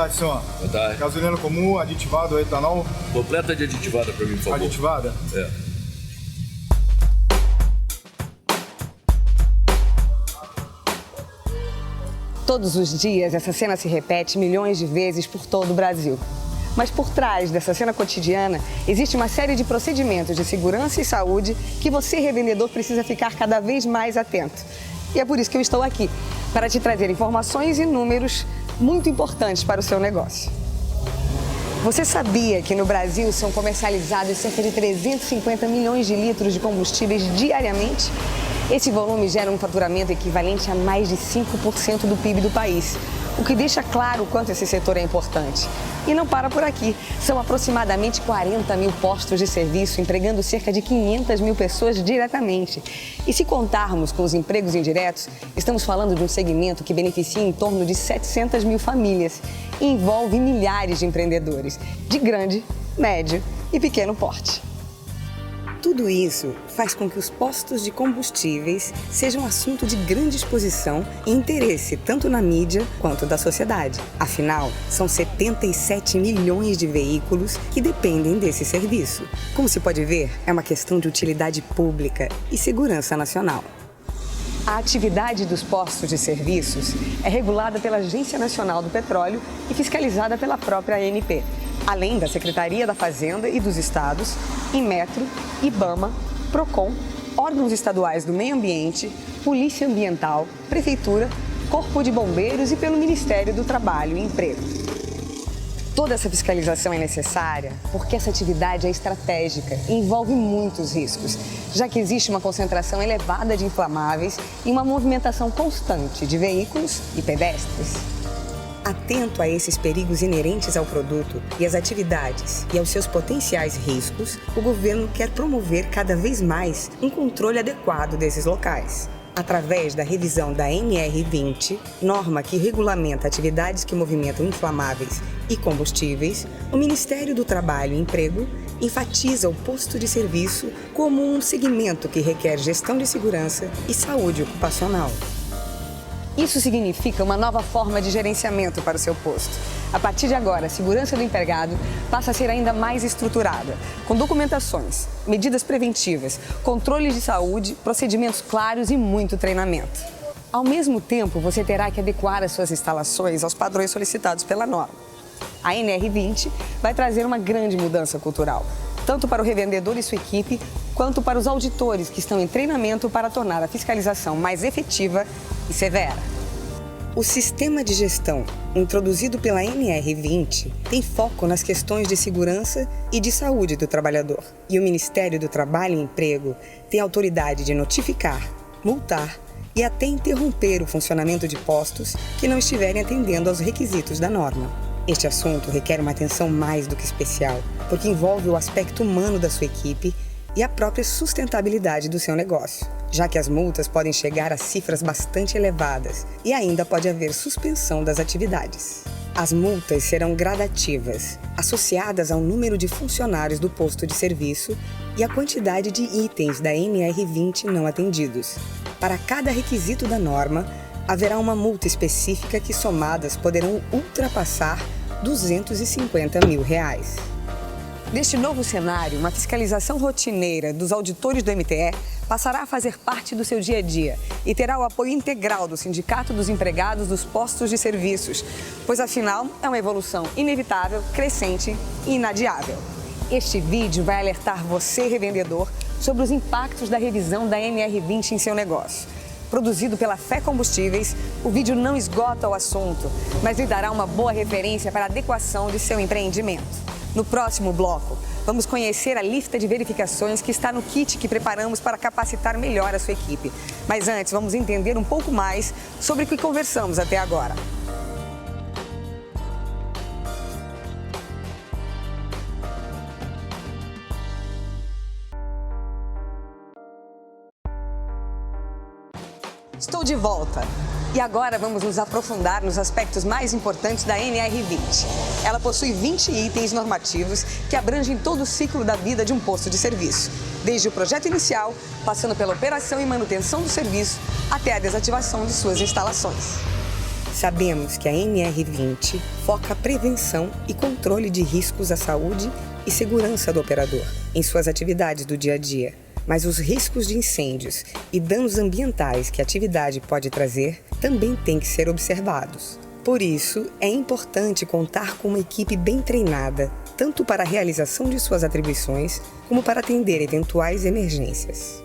tarde, senhor. Boa tarde. Gasolina comum, aditivado ou etanol? Completa de aditivada para mim, por favor. Aditivada? É. Todos os dias, essa cena se repete milhões de vezes por todo o Brasil. Mas por trás dessa cena cotidiana, existe uma série de procedimentos de segurança e saúde que você, revendedor, precisa ficar cada vez mais atento. E é por isso que eu estou aqui, para te trazer informações e números muito importantes para o seu negócio. Você sabia que no Brasil são comercializados cerca de 350 milhões de litros de combustíveis diariamente? Esse volume gera um faturamento equivalente a mais de 5% do PIB do país, o que deixa claro o quanto esse setor é importante. E não para por aqui. São aproximadamente 40 mil postos de serviço, empregando cerca de 500 mil pessoas diretamente. E se contarmos com os empregos indiretos, estamos falando de um segmento que beneficia em torno de 700 mil famílias e envolve milhares de empreendedores, de grande, médio e pequeno porte. Tudo isso faz com que os postos de combustíveis sejam assunto de grande exposição e interesse tanto na mídia quanto da sociedade. Afinal, são 77 milhões de veículos que dependem desse serviço. Como se pode ver, é uma questão de utilidade pública e segurança nacional. A atividade dos postos de serviços é regulada pela Agência Nacional do Petróleo e fiscalizada pela própria ANP, além da Secretaria da Fazenda e dos Estados, Inmetro, IBAMA, PROCON, órgãos estaduais do meio ambiente, Polícia Ambiental, Prefeitura, Corpo de Bombeiros e pelo Ministério do Trabalho e Emprego. Toda essa fiscalização é necessária porque essa atividade é estratégica e envolve muitos riscos, já que existe uma concentração elevada de inflamáveis e uma movimentação constante de veículos e pedestres. Atento a esses perigos inerentes ao produto e às atividades e aos seus potenciais riscos, o governo quer promover cada vez mais um controle adequado desses locais. Através da revisão da NR20, norma que regulamenta atividades que movimentam inflamáveis e combustíveis, o Ministério do Trabalho e Emprego enfatiza o posto de serviço como um segmento que requer gestão de segurança e saúde ocupacional. Isso significa uma nova forma de gerenciamento para o seu posto. A partir de agora, a segurança do empregado passa a ser ainda mais estruturada, com documentações, medidas preventivas, controles de saúde, procedimentos claros e muito treinamento. Ao mesmo tempo, você terá que adequar as suas instalações aos padrões solicitados pela norma. A NR20 vai trazer uma grande mudança cultural, tanto para o revendedor e sua equipe, quanto para os auditores que estão em treinamento para tornar a fiscalização mais efetiva e severa. O sistema de gestão introduzido pela NR20 tem foco nas questões de segurança e de saúde do trabalhador. E o Ministério do Trabalho e Emprego tem autoridade de notificar, multar e até interromper o funcionamento de postos que não estiverem atendendo aos requisitos da norma. Este assunto requer uma atenção mais do que especial, porque envolve o aspecto humano da sua equipe e a própria sustentabilidade do seu negócio, já que as multas podem chegar a cifras bastante elevadas e ainda pode haver suspensão das atividades. As multas serão gradativas, associadas ao número de funcionários do posto de serviço e à quantidade de itens da NR20 não atendidos. Para cada requisito da norma, haverá uma multa específica que, somadas, poderão ultrapassar R$ 250 mil. Neste novo cenário, uma fiscalização rotineira dos auditores do MTE passará a fazer parte do seu dia a dia e terá o apoio integral do Sindicato dos Empregados dos Postos de Serviços, pois afinal é uma evolução inevitável, crescente e inadiável. Este vídeo vai alertar você, revendedor, sobre os impactos da revisão da NR20 em seu negócio. Produzido pela Fé Combustíveis, o vídeo não esgota o assunto, mas lhe dará uma boa referência para a adequação de seu empreendimento. No próximo bloco, vamos conhecer a lista de verificações que está no kit que preparamos para capacitar melhor a sua equipe. Mas antes, vamos entender um pouco mais sobre o que conversamos até agora. Estou de volta. E agora vamos nos aprofundar nos aspectos mais importantes da NR20. Ela possui 20 itens normativos que abrangem todo o ciclo da vida de um posto de serviço, desde o projeto inicial, passando pela operação e manutenção do serviço, até a desativação de suas instalações. Sabemos que a NR20 foca a prevenção e controle de riscos à saúde e segurança do operador em suas atividades do dia a dia. Mas os riscos de incêndios e danos ambientais que a atividade pode trazer também têm que ser observados. Por isso, é importante contar com uma equipe bem treinada, tanto para a realização de suas atribuições, como para atender eventuais emergências.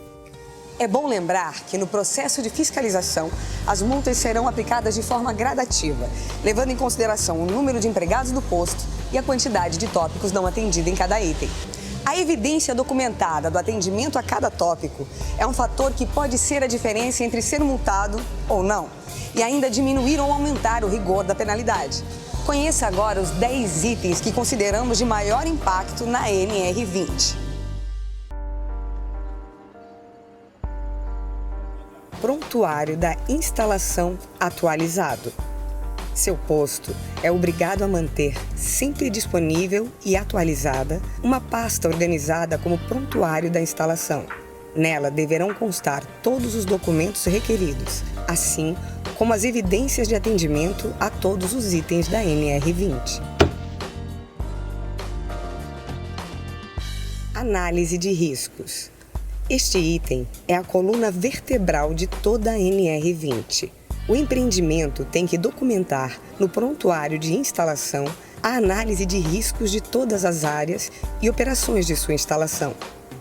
É bom lembrar que no processo de fiscalização, as multas serão aplicadas de forma gradativa, levando em consideração o número de empregados do posto e a quantidade de tópicos não atendidos em cada item. A evidência documentada do atendimento a cada tópico é um fator que pode ser a diferença entre ser multado ou não, e ainda diminuir ou aumentar o rigor da penalidade. Conheça agora os 10 itens que consideramos de maior impacto na NR20. Prontuário da instalação atualizado. Seu posto é obrigado a manter sempre disponível e atualizada uma pasta organizada como prontuário da instalação. Nela deverão constar todos os documentos requeridos, assim como as evidências de atendimento a todos os itens da NR20. Análise de riscos. Este item é a coluna vertebral de toda a NR20. O empreendimento tem que documentar no prontuário de instalação a análise de riscos de todas as áreas e operações de sua instalação.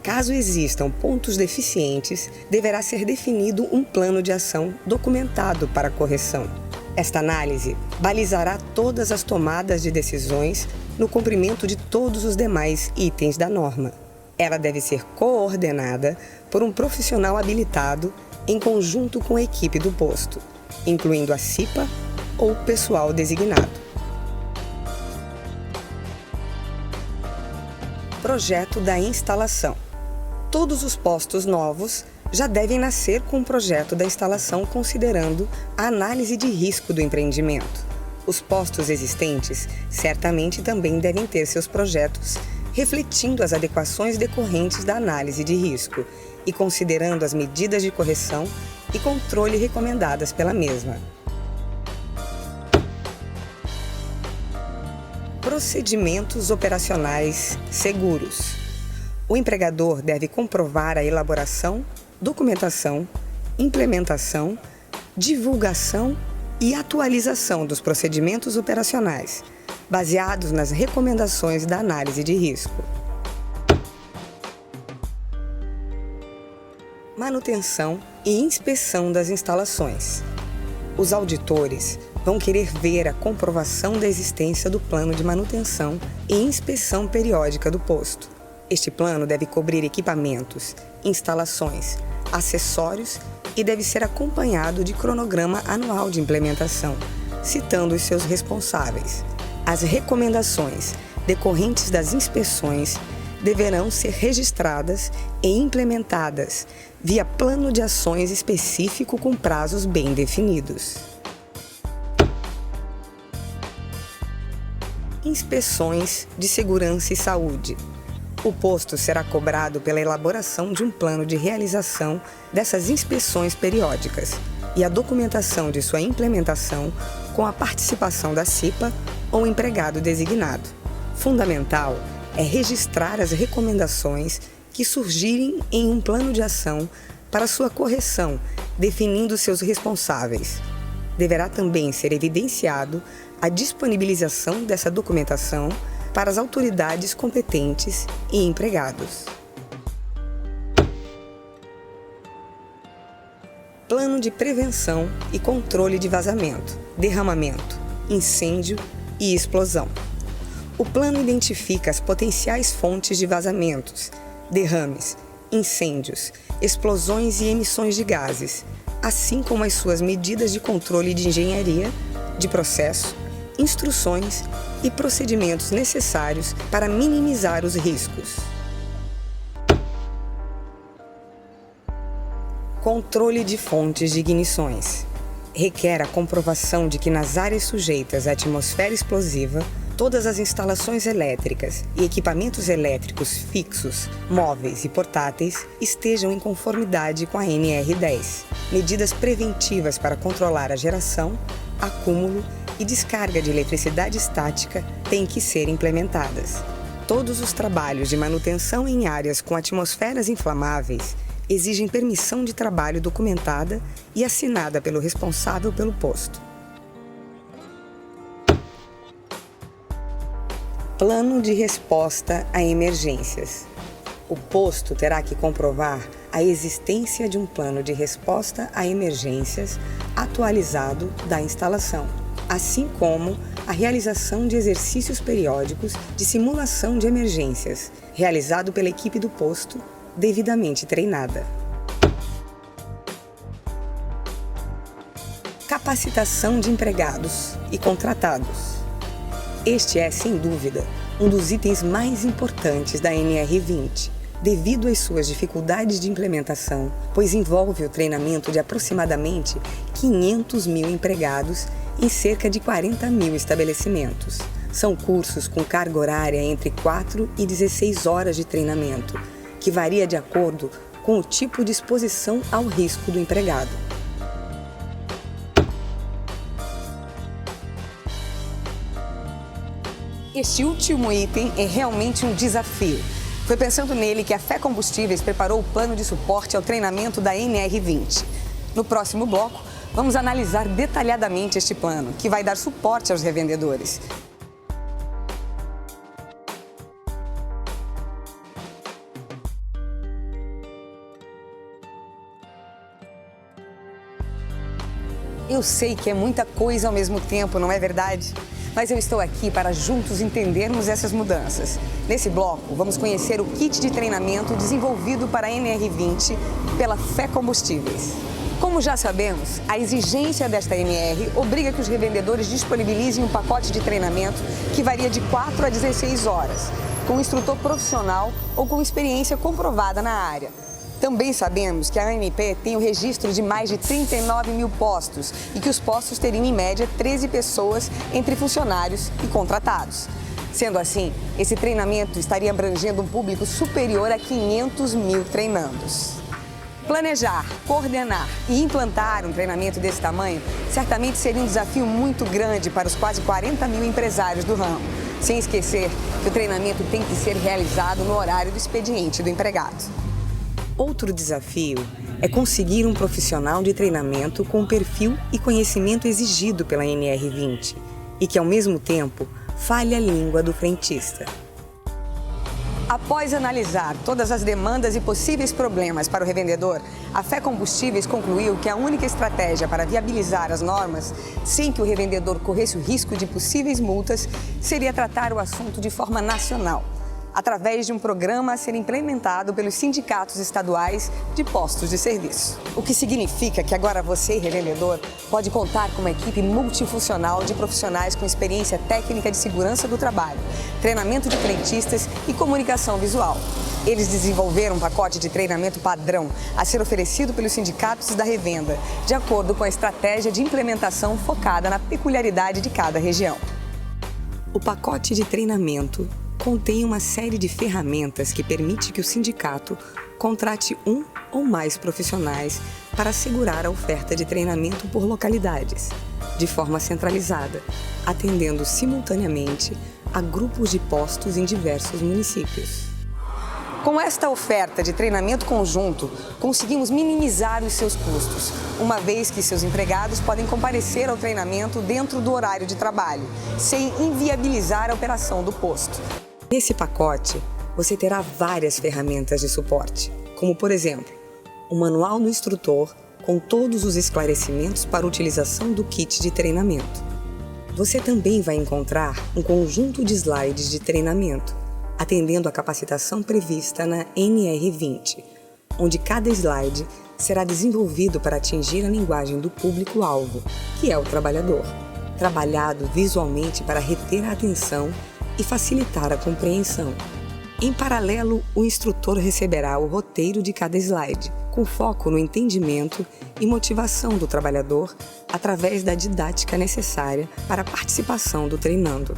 Caso existam pontos deficientes, deverá ser definido um plano de ação documentado para correção. Esta análise balizará todas as tomadas de decisões no cumprimento de todos os demais itens da norma. Ela deve ser coordenada por um profissional habilitado em conjunto com a equipe do posto, incluindo a CIPA ou pessoal designado. Projeto da instalação. Todos os postos novos já devem nascer com o projeto da instalação considerando a análise de risco do empreendimento. Os postos existentes certamente também devem ter seus projetos refletindo as adequações decorrentes da análise de risco e considerando as medidas de correção e controle recomendadas pela mesma. Procedimentos operacionais seguros. O empregador deve comprovar a elaboração, documentação, implementação, divulgação e atualização dos procedimentos operacionais, baseados nas recomendações da análise de risco. Manutenção e inspeção das instalações. Os auditores vão querer ver a comprovação da existência do plano de manutenção e inspeção periódica do posto. Este plano deve cobrir equipamentos, instalações, acessórios e deve ser acompanhado de cronograma anual de implementação, citando os seus responsáveis. As recomendações decorrentes das inspeções deverão ser registradas e implementadas via plano de ações específico com prazos bem definidos. Inspeções de segurança e saúde. O posto será cobrado pela elaboração de um plano de realização dessas inspeções periódicas e a documentação de sua implementação com a participação da CIPA ou empregado designado. Fundamental é registrar as recomendações que surgirem em um plano de ação para sua correção, definindo seus responsáveis. Deverá também ser evidenciado a disponibilização dessa documentação para as autoridades competentes e empregados. Plano de prevenção e controle de vazamento, derramamento, incêndio e explosão. O plano identifica as potenciais fontes de vazamentos, derrames, incêndios, explosões e emissões de gases, assim como as suas medidas de controle de engenharia, de processo, instruções e procedimentos necessários para minimizar os riscos. Controle de fontes de ignições. Requer a comprovação de que nas áreas sujeitas à atmosfera explosiva, todas as instalações elétricas e equipamentos elétricos fixos, móveis e portáteis estejam em conformidade com a NR10. Medidas preventivas para controlar a geração, acúmulo e descarga de eletricidade estática têm que ser implementadas. Todos os trabalhos de manutenção em áreas com atmosferas inflamáveis exigem permissão de trabalho documentada e assinada pelo responsável pelo posto. Plano de resposta a emergências. O posto terá que comprovar a existência de um plano de resposta a emergências atualizado da instalação, assim como a realização de exercícios periódicos de simulação de emergências, realizado pela equipe do posto, devidamente treinada. Capacitação de empregados e contratados. Este é, sem dúvida, um dos itens mais importantes da NR20, devido às suas dificuldades de implementação, pois envolve o treinamento de aproximadamente 500 mil empregados em cerca de 40 mil estabelecimentos. São cursos com carga horária entre 4 e 16 horas de treinamento, que varia de acordo com o tipo de exposição ao risco do empregado. Este último item é realmente um desafio. Foi pensando nele que a Fé Combustíveis preparou o plano de suporte ao treinamento da NR20. No próximo bloco, vamos analisar detalhadamente este plano, que vai dar suporte aos revendedores. Eu sei que é muita coisa ao mesmo tempo, não é verdade? Mas eu estou aqui para juntos entendermos essas mudanças. Nesse bloco, vamos conhecer o kit de treinamento desenvolvido para a NR20 pela Fé Combustíveis. Como já sabemos, a exigência desta NR obriga que os revendedores disponibilizem um pacote de treinamento que varia de 4 a 16 horas, com um instrutor profissional ou com experiência comprovada na área. Também sabemos que a ANP tem o registro de mais de 39 mil postos e que os postos teriam, em média, 13 pessoas entre funcionários e contratados. Sendo assim, esse treinamento estaria abrangendo um público superior a 500 mil treinandos. Planejar, coordenar e implantar um treinamento desse tamanho certamente seria um desafio muito grande para os quase 40 mil empresários do ramo, sem esquecer que o treinamento tem que ser realizado no horário do expediente do empregado. Outro desafio é conseguir um profissional de treinamento com o perfil e conhecimento exigido pela NR20 e que, ao mesmo tempo, fale a língua do frentista. Após analisar todas as demandas e possíveis problemas para o revendedor, a Fé Combustíveis concluiu que a única estratégia para viabilizar as normas, sem que o revendedor corresse o risco de possíveis multas, seria tratar o assunto de forma nacional, através de um programa a ser implementado pelos sindicatos estaduais de postos de serviço. O que significa que agora você, revendedor, pode contar com uma equipe multifuncional de profissionais com experiência técnica de segurança do trabalho, treinamento de frentistas e comunicação visual. Eles desenvolveram um pacote de treinamento padrão a ser oferecido pelos sindicatos da revenda, de acordo com a estratégia de implementação focada na peculiaridade de cada região. O pacote de treinamento contém uma série de ferramentas que permite que o sindicato contrate um ou mais profissionais para assegurar a oferta de treinamento por localidades, de forma centralizada, atendendo simultaneamente a grupos de postos em diversos municípios. Com esta oferta de treinamento conjunto, conseguimos minimizar os seus custos, uma vez que seus empregados podem comparecer ao treinamento dentro do horário de trabalho, sem inviabilizar a operação do posto. Nesse pacote, você terá várias ferramentas de suporte, como, por exemplo, o manual do instrutor com todos os esclarecimentos para a utilização do kit de treinamento. Você também vai encontrar um conjunto de slides de treinamento, atendendo à capacitação prevista na NR20, onde cada slide será desenvolvido para atingir a linguagem do público-alvo, que é o trabalhador, trabalhado visualmente para reter a atenção e facilitar a compreensão. Em paralelo, o instrutor receberá o roteiro de cada slide, com foco no entendimento e motivação do trabalhador através da didática necessária para a participação do treinando.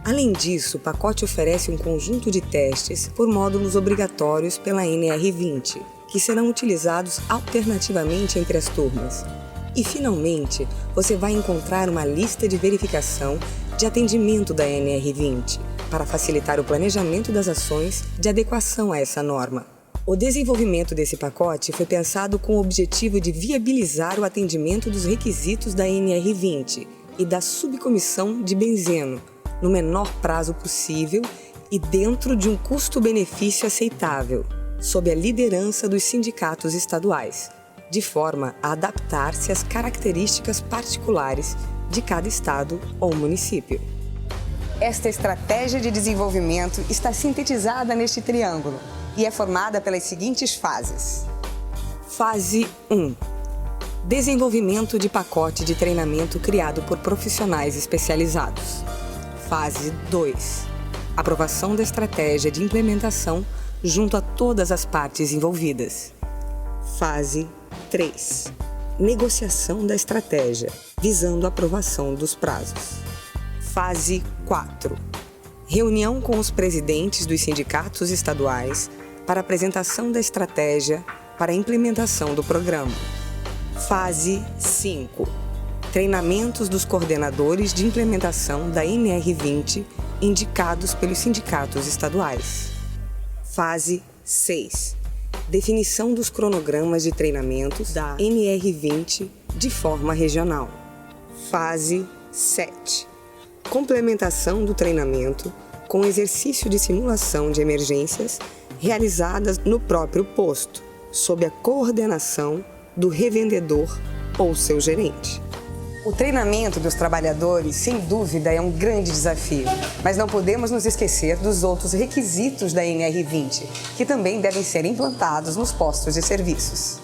Além disso, o pacote oferece um conjunto de testes por módulos obrigatórios pela NR20, que serão utilizados alternativamente entre as turmas. E, finalmente, você vai encontrar uma lista de verificação de atendimento da NR20 para facilitar o planejamento das ações de adequação a essa norma. O desenvolvimento desse pacote foi pensado com o objetivo de viabilizar o atendimento dos requisitos da NR20 e da subcomissão de benzeno, no menor prazo possível e dentro de um custo-benefício aceitável, sob a liderança dos sindicatos estaduais, de forma a adaptar-se às características particulares de cada estado ou município. Esta estratégia de desenvolvimento está sintetizada neste triângulo e é formada pelas seguintes fases. Fase 1. Desenvolvimento de pacote de treinamento criado por profissionais especializados. Fase 2. Aprovação da estratégia de implementação junto a todas as partes envolvidas. Fase 3. Negociação da estratégia, visando a aprovação dos prazos. Fase 4. Reunião com os presidentes dos sindicatos estaduais para apresentação da estratégia para a implementação do programa. Fase 5. Treinamentos dos coordenadores de implementação da NR20 indicados pelos sindicatos estaduais. Fase 6. Definição dos cronogramas de treinamentos da NR20 de forma regional. Fase 7. Complementação do treinamento com exercício de simulação de emergências realizadas no próprio posto, sob a coordenação do revendedor ou seu gerente. O treinamento dos trabalhadores, sem dúvida, é um grande desafio, mas não podemos nos esquecer dos outros requisitos da NR20, que também devem ser implantados nos postos de serviços.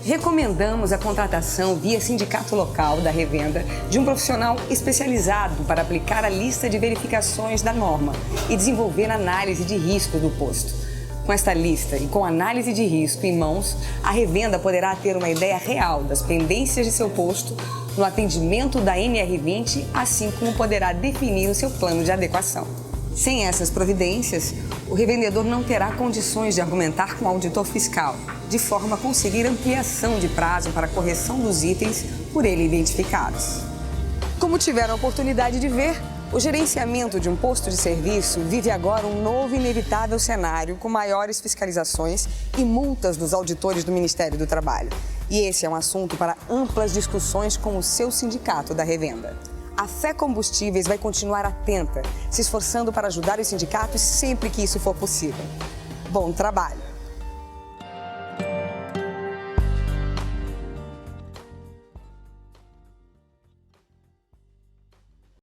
Recomendamos a contratação via sindicato local da revenda de um profissional especializado para aplicar a lista de verificações da norma e desenvolver análise de risco do posto. Com esta lista e com análise de risco em mãos, a revenda poderá ter uma ideia real das pendências de seu posto no atendimento da NR20, assim como poderá definir o seu plano de adequação. Sem essas providências, o revendedor não terá condições de argumentar com o auditor fiscal, de forma a conseguir ampliação de prazo para a correção dos itens por ele identificados. Como tiveram a oportunidade de ver, o gerenciamento de um posto de serviço vive agora um novo e inevitável cenário com maiores fiscalizações e multas dos auditores do Ministério do Trabalho. E esse é um assunto para amplas discussões com o seu sindicato da revenda. A Fé Combustíveis vai continuar atenta, se esforçando para ajudar os sindicatos sempre que isso for possível. Bom trabalho!